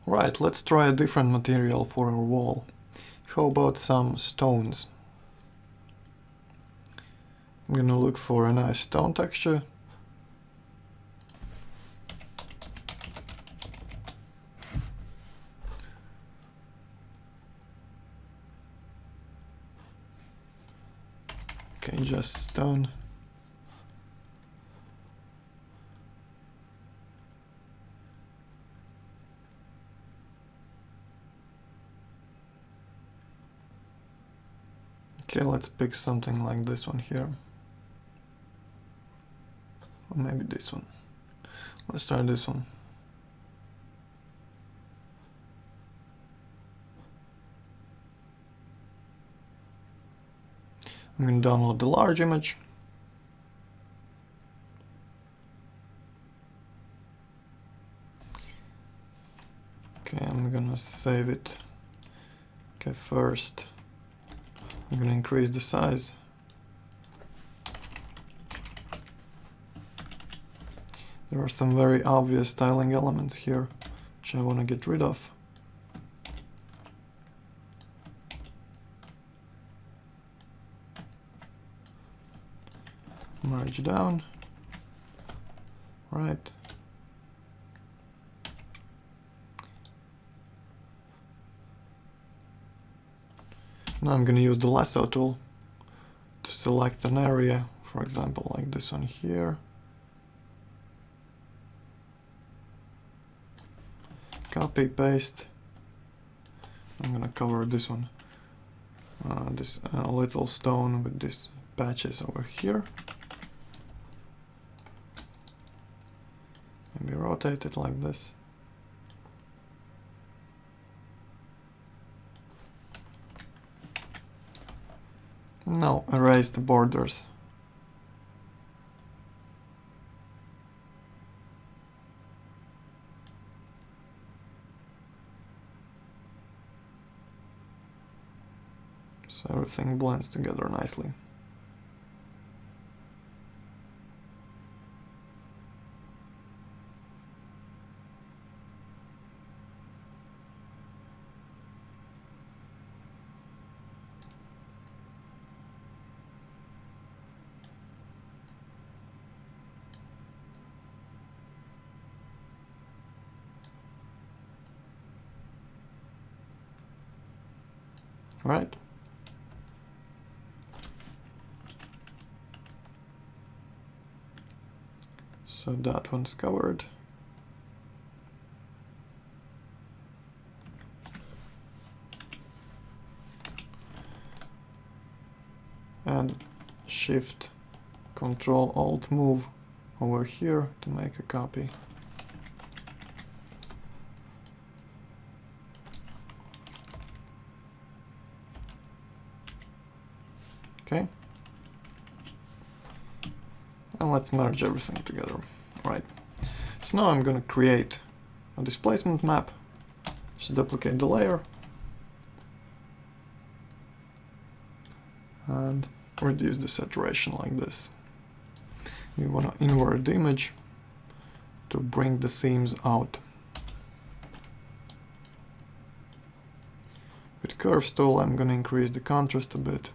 Right, let's try a different material for our wall. How about some stones? I'm gonna look for a nice stone texture. Okay, just stone. Okay, let's pick something like this one here. Or maybe this one. Let's try this one. I'm going to download the large image. Okay, I'm going to save it. Okay, first I'm going to increase the size. There are some very obvious styling elements here, which I want to get rid of. Merge down. Right. Now I'm going to use the lasso tool to select an area, for example, like this one here. Copy, paste. I'm going to cover this one, this little stone with these patches over here. Maybe rotate it like this. Now erase the borders. So everything blends together nicely. Right. So that one's covered. And Shift, Control, Alt, move over here to make a copy. Okay. And let's merge everything together. Right. So now I'm going to create a displacement map. Just duplicate the layer. And reduce the saturation like this. We want to invert the image to bring the seams out. With Curves tool, I'm going to increase the contrast a bit.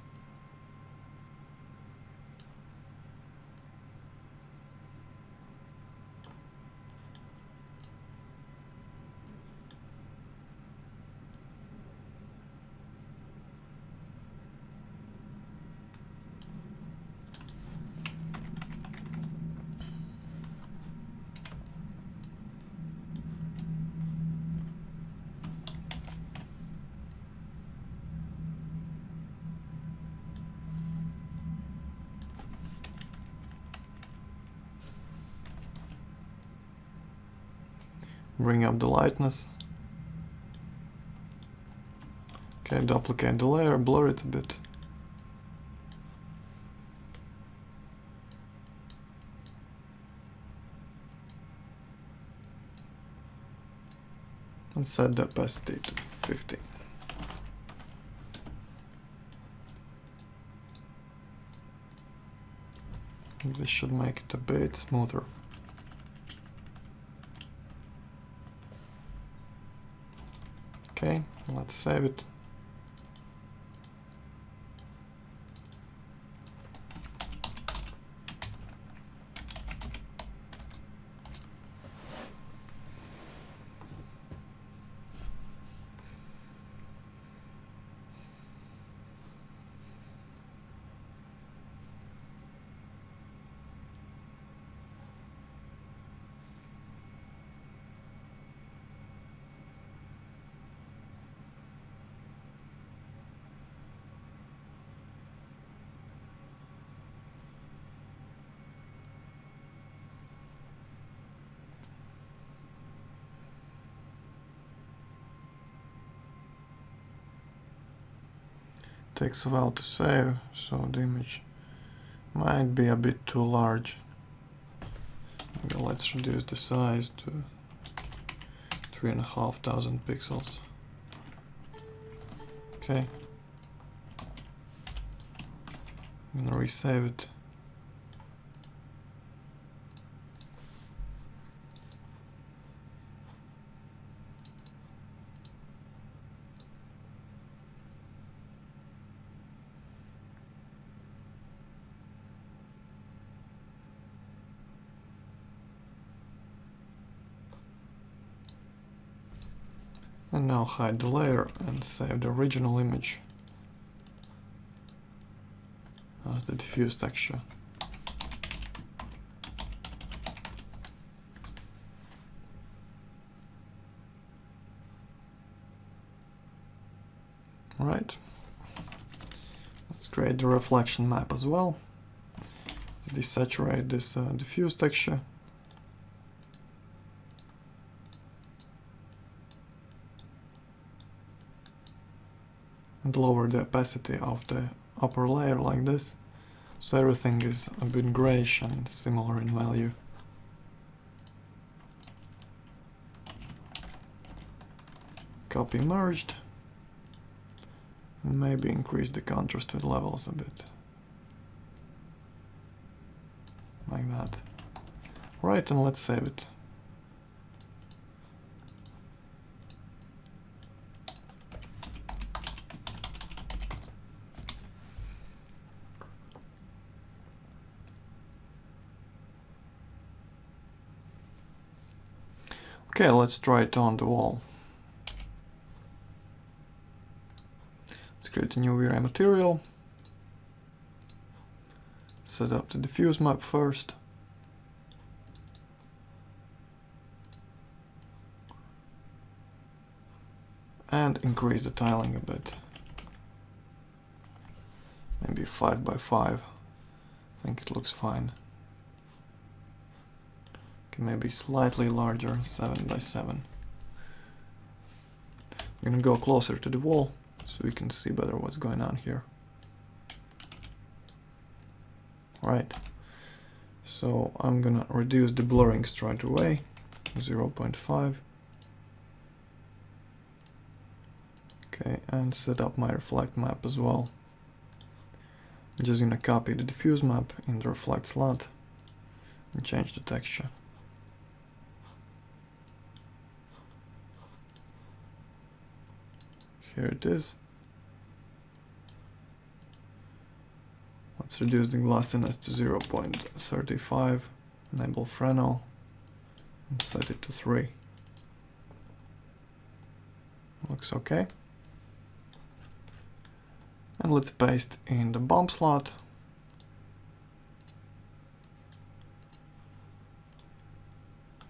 Bring up the lightness. Okay, duplicate the layer, blur it a bit. And set the opacity to 50. This should make it a bit smoother. Okay, let's save it. Takes a while to save, so the image might be a bit too large. Okay, let's reduce the size to 3,500 pixels. Okay. I'm gonna resave it. And now hide the layer and save the original image as the diffuse texture. Alright, let's create the reflection map as well. Desaturate this diffuse texture. And lower the opacity of the upper layer like this, so everything is a bit grayish and similar in value. Copy merged, and maybe increase the contrast with levels a bit, like that. Right, and let's save it. Okay, let's try it on the wall. Let's create a new V-Ray material. Set up the diffuse map first. And increase the tiling a bit. Maybe 5 by 5. I think it looks fine. Maybe slightly larger, 7 by 7. I'm gonna go closer to the wall so we can see better what's going on here. Alright, so I'm gonna reduce the blurring straight away, 0.5. Okay, and set up my reflect map as well. I'm just gonna copy the diffuse map in the reflect slot and change the texture. Here it is. Let's reduce the glossiness to 0.35, enable Fresnel, and set it to 3. Looks okay. And let's paste in the bump slot.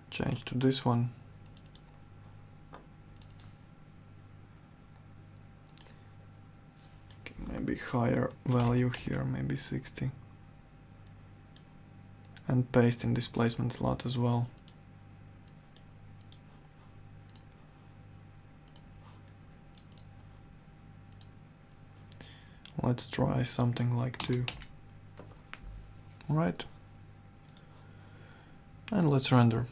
Change to this one. Maybe higher value here, maybe 60. And paste in displacement slot as well. Let's try something like 2. Alright. And let's render.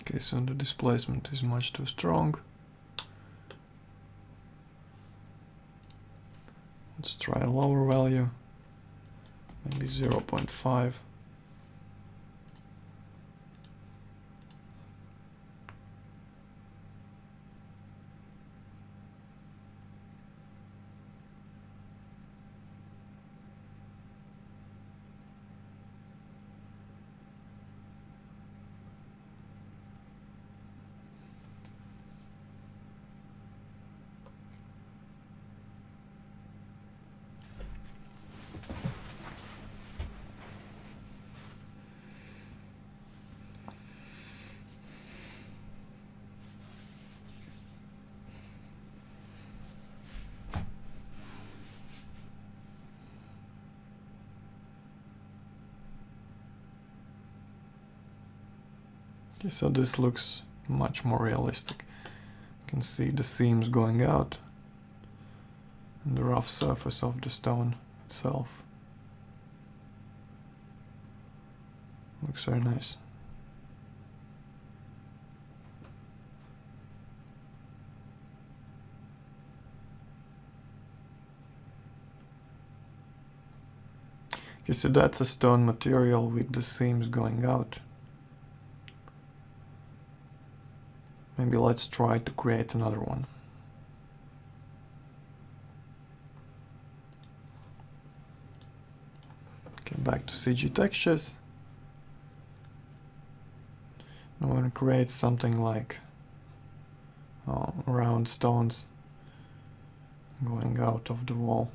Okay, so the displacement is much too strong. Let's try a lower value, maybe 0.5. Okay, so this looks much more realistic. You can see the seams going out and the rough surface of the stone itself. Looks very nice. Okay, so that's a stone material with the seams going out. Maybe let's try to create another one. Okay, back to CG textures. I'm going to create something like round stones going out of the wall.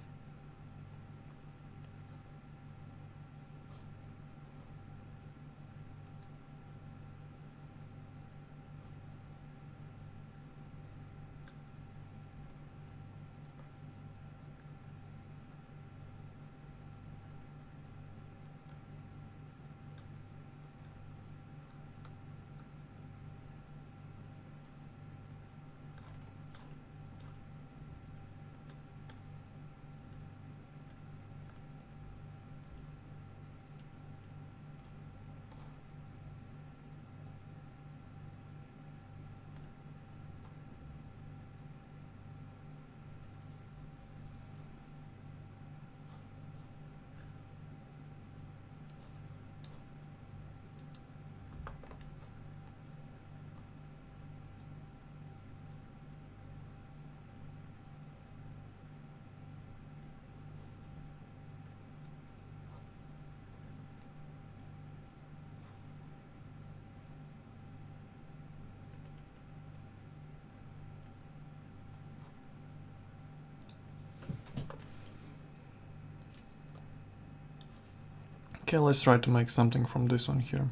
Okay, let's try to make something from this one here.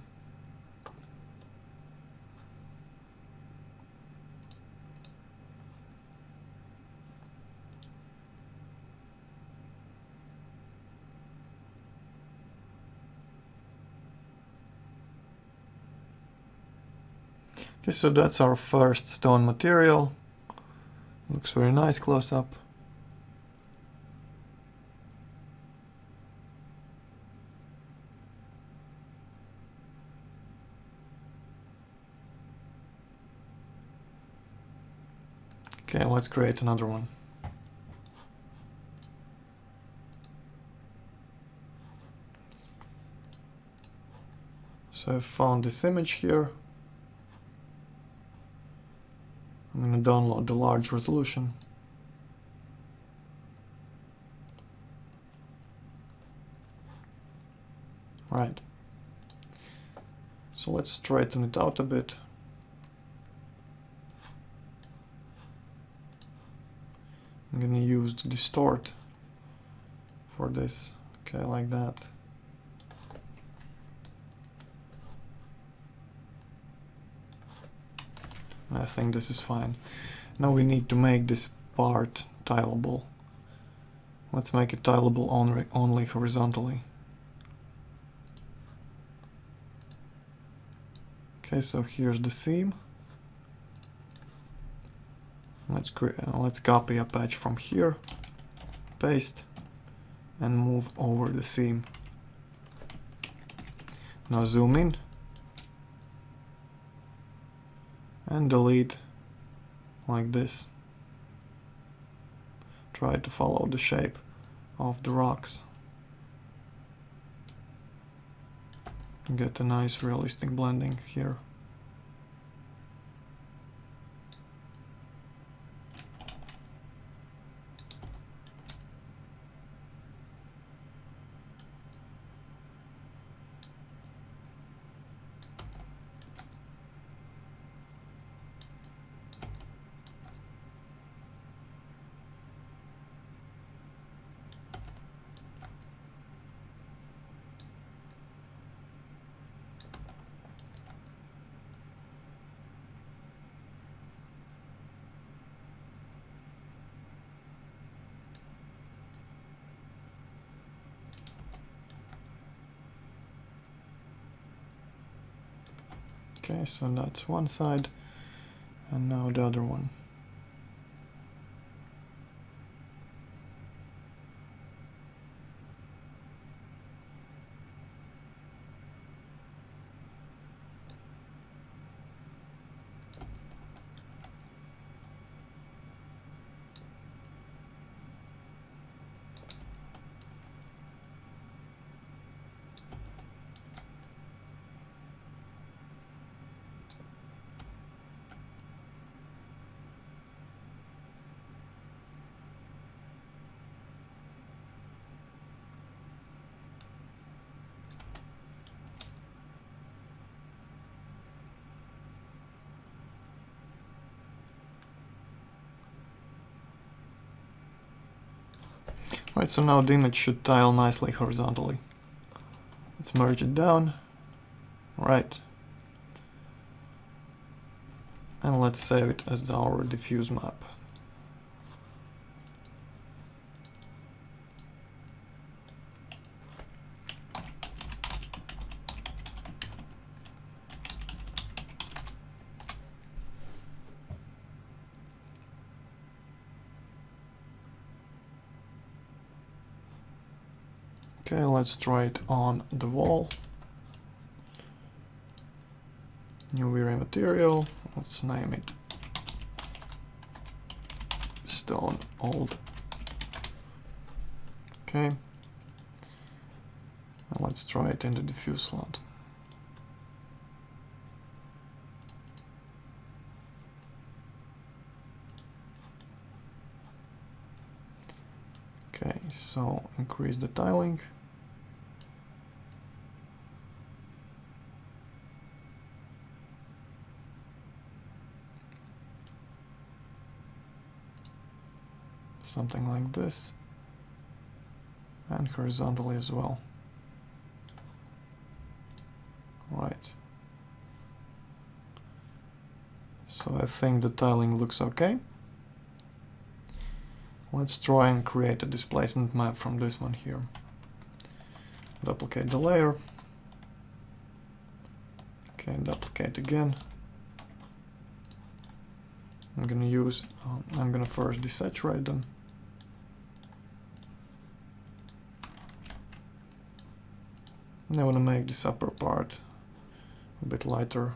Okay, so that's our first stone material. Looks very nice close up. Okay, let's create another one. So I've found this image here. I'm going to download the large resolution. Right. So let's straighten it out a bit. I'm going to use the distort for this. Okay, like that. I think this is fine. Now we need to make this part tileable. Let's make it tileable only horizontally. Okay, so here's the seam. Let's copy a patch from here, paste, and move over the seam. Now zoom in and delete like this. Try to follow the shape of the rocks and get a nice realistic blending here. Okay, so that's one side, and now the other one. Right, so now the image should tile nicely horizontally. Let's merge it down. Right. And let's save it as our diffuse map. Okay, let's try it on the wall. New weary material, let's name it stone old. Okay, and let's try it in the diffuse slot. Okay, so increase the tiling. Something like this, and horizontally as well. Right. So I think the tiling looks okay. Let's try and create a displacement map from this one here. Duplicate the layer. Okay, duplicate again. I'm gonna first desaturate them. And I want to make this upper part a bit lighter.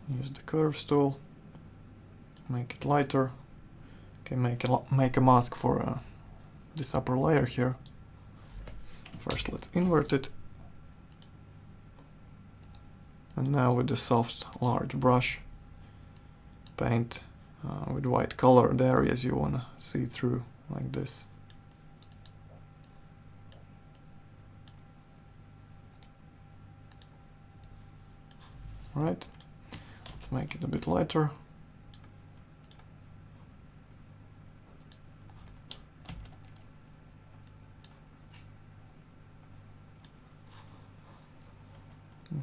Use the curves tool, make it lighter. Okay, make a mask for this upper layer here. First, let's invert it. And now with the soft, large brush, paint with white color the areas you want to see through, like this. Right, let's make it a bit lighter.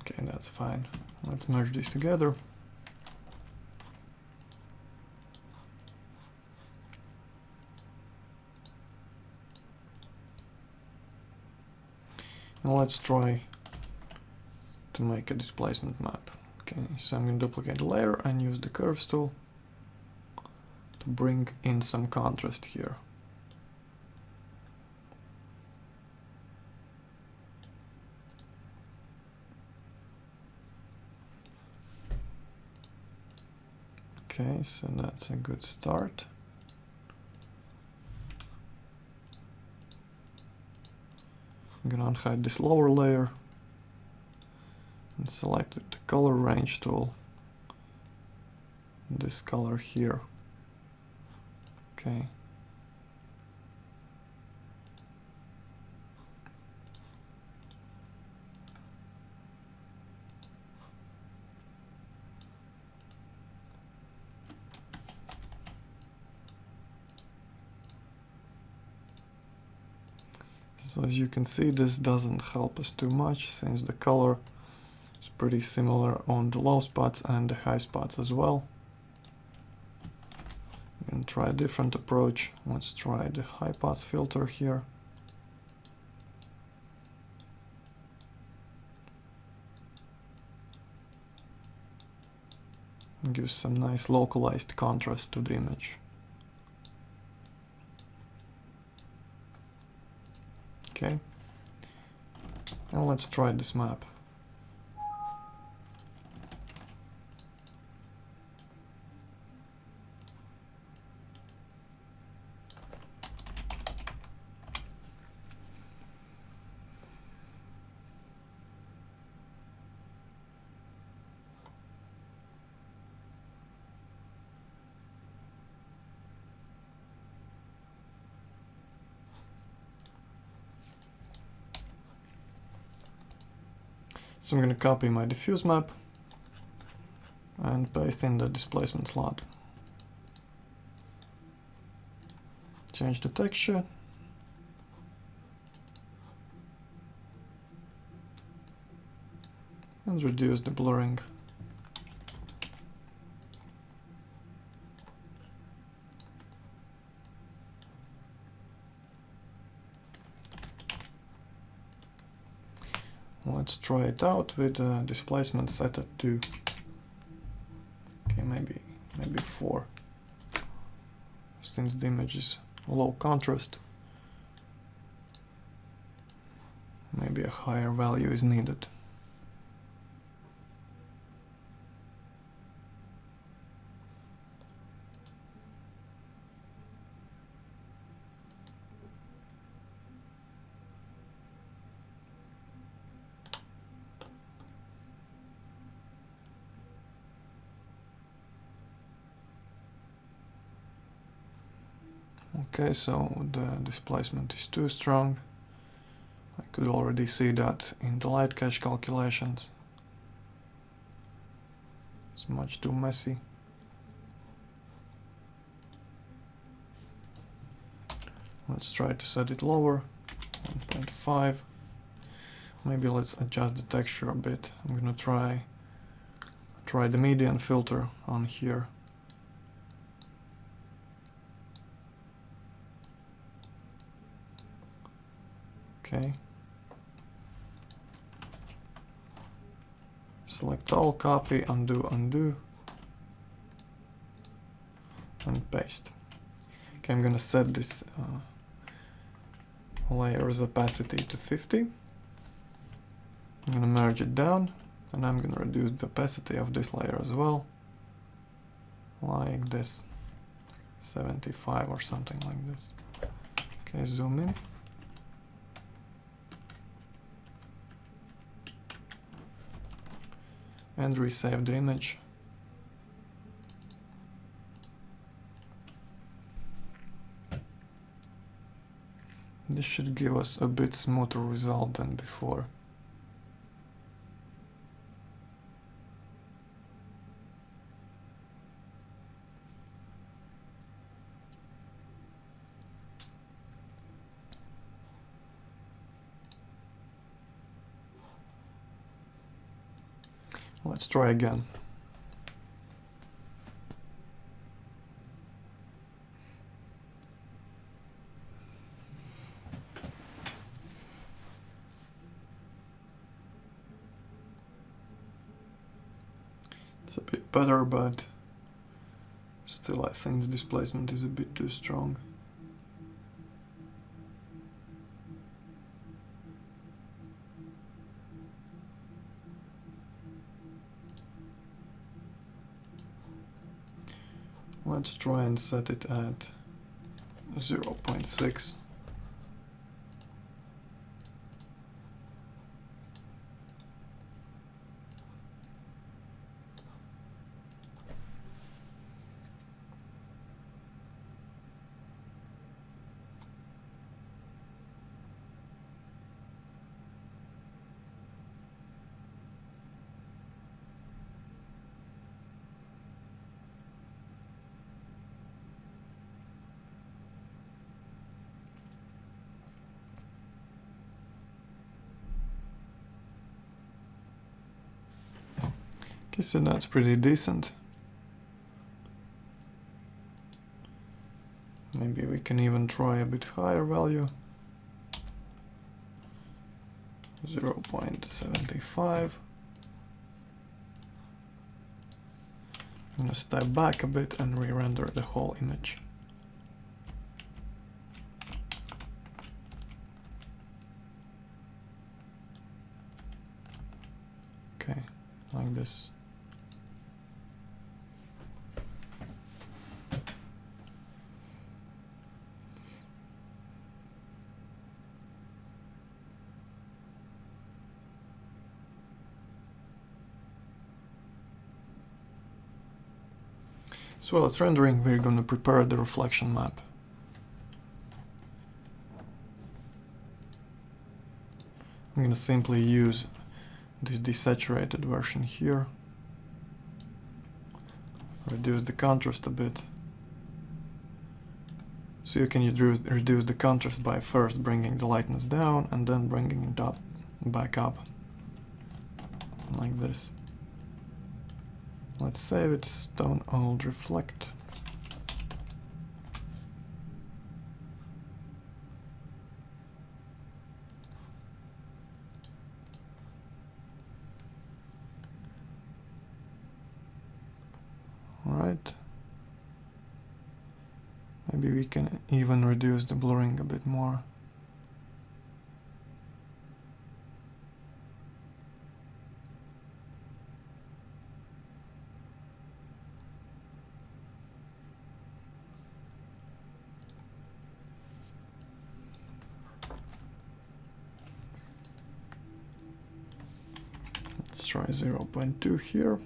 Okay, that's fine. Let's merge these together. And let's try to make a displacement map. Okay, so I'm going to duplicate the layer and use the curves tool to bring in some contrast here. Okay, so that's a good start. I'm gonna unhide this lower layer and select the color range tool. This color here. Okay. So as you can see, this doesn't help us too much, since the color is pretty similar on the low spots and the high spots as well. I'm going to try a different approach. Let's try the high pass filter here. and gives some nice localized contrast to the image. Okay, and let's try this map. So I'm going to copy my diffuse map and paste in the displacement slot. Change the texture. And reduce the blurring. Let's try it out with displacement set at 2. Okay, maybe 4. Since the image is low contrast, maybe a higher value is needed. Okay, so the displacement is too strong. I could already see that in the light cache calculations. It's much too messy. Let's try to set it lower, 1.5. Maybe let's adjust the texture a bit. I'm gonna try the median filter on here. Okay. Select all, copy, undo, and paste. Okay, I'm gonna set this layer's opacity to 50. I'm gonna merge it down, and I'm gonna reduce the opacity of this layer as well, like this, 75 or something like this. Okay, zoom in. And resave the image. This should give us a bit smoother result than before. Let's try again. It's a bit better, but still I think the displacement is a bit too strong. Let's try and set it at 0.6. Okay, so that's pretty decent. Maybe we can even try a bit higher value. 0.75. I'm gonna step back a bit and re-render the whole image. Okay, like this. So while it's rendering, we're going to prepare the reflection map. I'm going to simply use this desaturated version here. Reduce the contrast a bit. So you can reduce the contrast by first bringing the lightness down and then bringing it up, back up, like this. Let's save it, stone old reflect. Alright. Maybe we can even reduce the blurring a bit more. Let's try 0.2 here.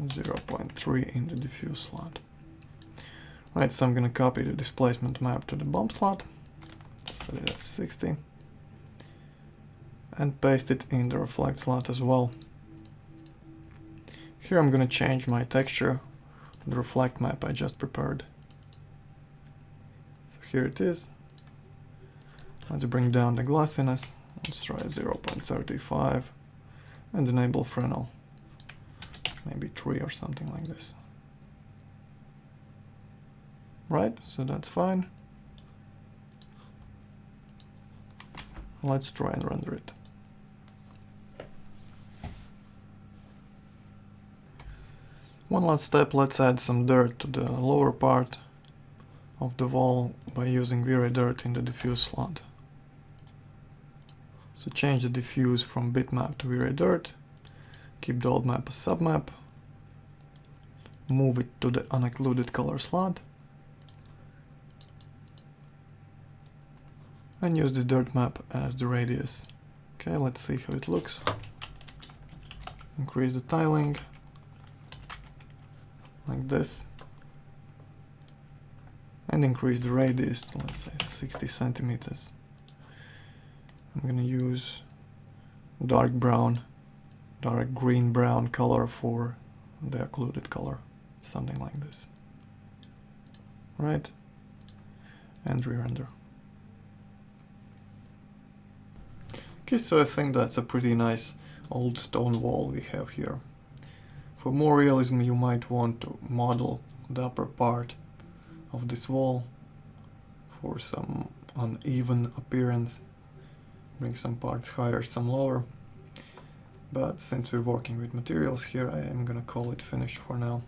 0.3 in the diffuse slot. Right, so I'm gonna copy the displacement map to the bump slot, set it at 60, and paste it in the reflect slot as well. Here I'm gonna change my texture to the reflect map I just prepared. So here it is. Let's bring down the glossiness. Let's try 0.35 and enable Fresnel. Maybe 3 or something like this. Right, so that's fine. Let's try and render it. One last step, let's add some dirt to the lower part of the wall by using V-Ray dirt in the diffuse slot. So change the diffuse from bitmap to V-Ray dirt, keep the old map as submap, move it to the unoccluded color slot, and use the dirt map as the radius. Okay, let's see how it looks. Increase the tiling, like this, and increase the radius to, let's say, 60 centimeters. I'm gonna use dark green brown color for the occluded color, something like this. Right, and re-render. Okay, so I think that's a pretty nice old stone wall we have here. For more realism, you might want to model the upper part of this wall for some uneven appearance. Bring some parts higher, some lower. But since we're working with materials here, I am gonna call it finished for now.